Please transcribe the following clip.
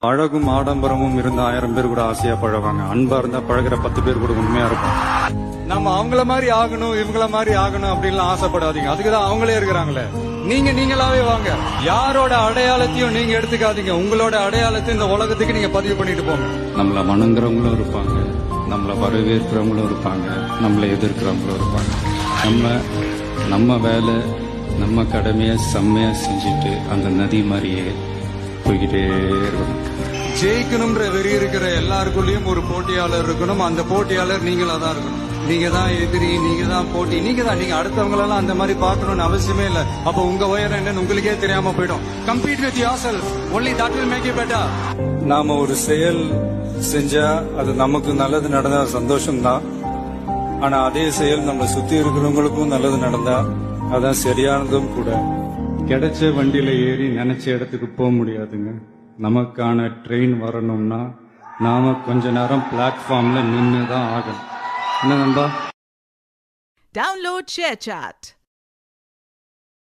அழகும் ஆடம்பரமும் இருந்த 1000 பேர் கூட ஆசையா பழவாங்க. அன்பா இருந்தா பழகிற 10 பேர் கூட உண்மையா இருக்கும். நம்ம அவங்கள மாதிரி ஆகணும் இவங்கள மாதிரி ஆகணும் அப்படின்லாம் ஆசைப்படாதீங்க. அதுக்குதான் அவங்களே இருக்கிறாங்களே. நீங்களாவே வாங்க. யாரோட அடையாளத்தையும் நீங்க எடுத்துக்காதீங்க. உங்களோட அடையாளத்தை இந்த உலகத்துக்கு நீங்க பதிவு பண்ணிட்டு போங்க. நம்மள வணங்குறவங்களும் இருப்பாங்க, நம்மள வரவேற்கிறவங்களும் இருப்பாங்க, நம்மளை எதிர்க்கிறவங்களும் இருப்பாங்க. நம்ம வேலை நம்ம கடமையை செம்மையா செஞ்சுட்டு அந்த நதி மாதிரியே போய்கிட்டே இருக்கணும். ஜெயிக்கணும்ன்ற வெறி இருக்கிற எல்லாருக்குள்ளயும் ஒரு போட்டியாளர் இருக்கணும். அந்த போட்டியாளர் நீங்களா தான் இருக்கணும். நீங்க தான் எதிரி, நீங்க தான் போட்டி, நீங்க அடுத்தவங்களெல்லாம் அந்த மாதிரி பார்க்கணும்னு அவசியமே இல்லை. அப்ப உங்க உயரம் என்னன்னு உங்களுக்கே தெரியாம போயிடும். Compete with yourself, only that will make you better. நாம ஒரு செயல் செஞ்சா அது நமக்கு நல்லது நடந்தா சந்தோஷம்தான். ஆனா அதே செயல் நம்ம சுத்தி இருக்கிறவங்களுக்கும் நல்லது நடந்தா அதான் சரியானதும் கூட. கிடைச்ச வண்டியில ஏறி நினைச்ச இடத்துக்கு போக முடியாதுங்க. நமக்கான ட்ரெயின் வரணும்னா நாம கொஞ்ச நேரம் பிளாட்ஃபார்ம்ல நின்று தான் ஆகணும். என்ன நண்பா? Download ShareChat.